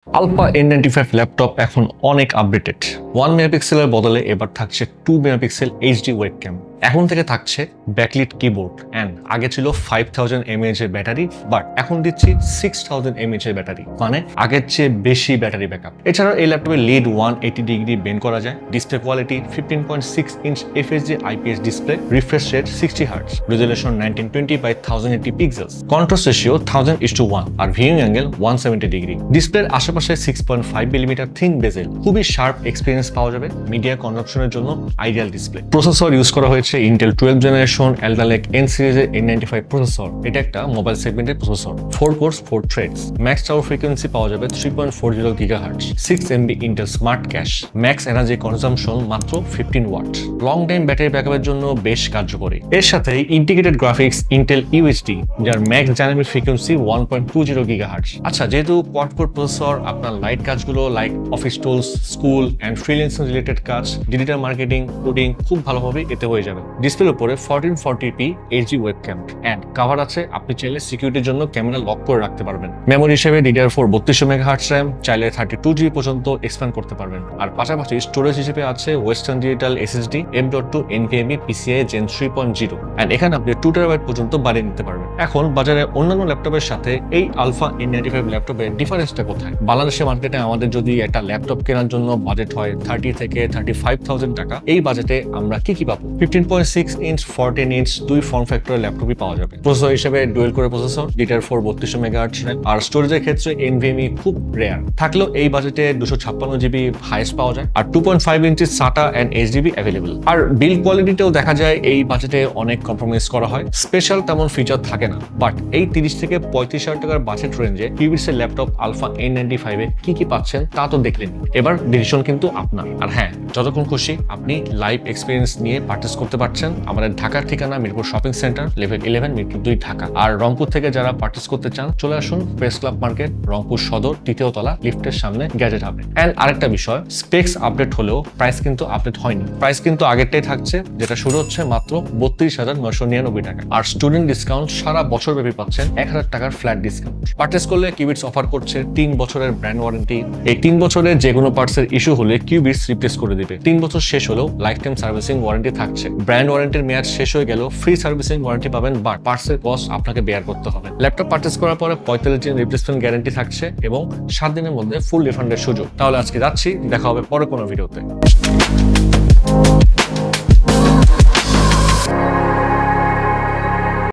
Alpha N95 laptop এখন অনেক updated. 1 মেগাপিক্সেলের বদলে এবার থাকছে 2 মেগাপিক্সেল এইচডি ওয়েবক্যাম। এখন থেকে থাকছে ব্যাকলিট কিবোর্ড অ্যান্ড আগে ছিল 5000 mAh এর ব্যাটারি, বাট এখন দিচ্ছি 6000 mAh এর ব্যাটারি, মানে আগের চেয়ে বেশি ব্যাটারি ব্যাকআপ। এছাড়াও এই ল্যাপটপে লিড 180 ডিগ্রি বেন্ড করা যায়, display quality 15.6 inch FHD IPS display, refresh rate 60 Hz, resolution 1920x1080 pixels, contrast ratio 1000:1 আর ভিউইং অ্যাঙ্গেল 170 ডিগ্রি। ডিসপ্লের আশেপাশে 6.5 মিলিমিটার থিন বেজেল, খুবই শার্প এক্সপিরিয়েন্স পাওয়া যাবে। মিডিয়া কনজাম্পশনের জন্য আইডিয়াল ডিসপ্লে। প্রসেসর ইউজ করা হয়েছে Intel 12 generation Alder Lake N সিরিজের N95 processor. এটা একটা মোবাইল সেগমেন্টের processor, 4 কোরস 4 threads. Max tower frequency পাওয়া যাবে 3.40 GHz, 6 MB Intel smart cash, max energy consumption মাত্র 15 ওয়াট। লং টাইম ব্যাটারি ব্যাকআপের জন্য বেশ কার্যকরী। এর সাথে ইন্টিগ্রেটেড গ্রাফিক্স ইন্টেল UHD, যার ম্যাক্স ডাইনামিক ফ্রিকোয়েন্সি 1.20 GHz। আচ্ছা, যেহেতু কোয়াড কোর প্রসেসর আপনার লাইট কাজগুলো like office tools, school and freelancing related কাজ, ডিজিটাল মার্কেটিং, কোডিং খুব ভালোভাবে এতে হয়ে যাবে। ডিসপ্লের উপরে 1440p HD webcam and cover আছে, আপনি চাইলে সিকিউরিটির জন্য ক্যামেরা লক করে রাখতে পারবেন। মেমোরি হিসেবে DDR4 32 MHz RAM, চাইলে 32GB পর্যন্ত এক্সপ্যান্ড করতে পারবেন। আর পাশাপাশি স্টোরেজ হিসেবে আছে western digital SSD M.2 NVMe PCIe Gen 3.0 and এখানে আপনি 2TB পর্যন্ত বাড়িয়ে নিতে পারবেন। এখন বাজারে অন্যান্য ল্যাপটপের সাথে এই আলফা N95 ল্যাপটপের ডিফারেন্সটা কোথায়? বাংলাদেশের মার্কেটে আমাদের যদি একটা ল্যাপটপ কেনার জন্য বাজেট হয় 30 থেকে 35,000 টাকা, এই বাজেটে আমরা কি পাবো? 15.6 ইঞ্চ 14 ইঞ্চ দুই ফর্ম ফ্যাক্টরের ল্যাপটপই পাওয়া যাবে। প্রসেসর হিসেবে dual core processor, DDR4 32 MHz RAM, আর স্টোরেজের ক্ষেত্রে NVMe খুব রেয়ার থাকলেও এই বাজেটে 256GB হাইয়েস্ট পাওয়া যায়, আর 2.5 inch SATA and HDD available. আর বিল্ড কোয়ালিটিতেও দেখা যায় এই বাজেটে অনেক কম্প্রোমাইজ করা হয়, স্পেশাল তেমন ফিচার থাকে না। বাট এই 30 থেকে 35,000 টাকার বাজেট রেঞ্জে কিউবিটসের ল্যাপটপ আলফা N95 এ কি পাচ্ছেন তা তো দেখলেন। এবার ডিসিশন কিন্তু আপনার। আর হ্যাঁ, যতক্ষণ খুশি আপনি লাইভ এক্সপিরিয়েন্স নিয়ে পারচেজ করতে পারছেন। আমাদের ঢাকার ঠিকানা Mirpur shopping centre, level 11, Mirpur 2 Dhaka. আর রংপুর থেকে যারা পারচেজ করতে চান চলে আসুন প্রেস ক্লাব মার্কেট, রংপুর সদর, 3য় তলা, লিফটের সামনে, গ্যাজেট হাবে। এন্ড আরেকটা বিষয়, স্পেক্স আপডেট হলেও প্রাইস কিন্তু আপডেট হয়নি। প্রাইস কিন্তু আগেরটাই থাকছে, যেটা শুরু হচ্ছে মাত্র 32,999 টাকা। আর স্টুডেন্ট ডিসকাউন্ট সারা বছর ব্যাপী পাচ্ছেন 1000 টাকার ফ্ল্যাট ডিসকাউন্ট। পারচেজ করলে কিউবিটস অফার করছে 3 বছরের ব্র্যান্ড ওয়ারেন্টি। এই 3 বছরের যে কোনো পার্টসের ইস্যু হলে কিউবিটস রিপ্লেস করে দিবে। 3 বছর শেষ হলেও লাইফ টাইম সার্ভিসিং ওয়ারেন্টি থাকছে। ব্র্যান্ড ওয়ারেন্টির মেয়াদ শেষ হয়ে গেল ফ্রি সার্ভিসিং ওয়ারেন্টি পাবেন, বাট পার্টসের কস্ট আপনাকে বেয়ার করতে হবে। ল্যাপটপ পারচেজ করার পরে 45 দিন রিপ্লেসমেন্ট গ্যারান্টি থাকছে এবং 7 দিনের মধ্যে ফুল রিফান্ডের সুযোগ। তাহলে আজকে যাচ্ছি, দেখা হবে পরে কোনো ভিডিওতে।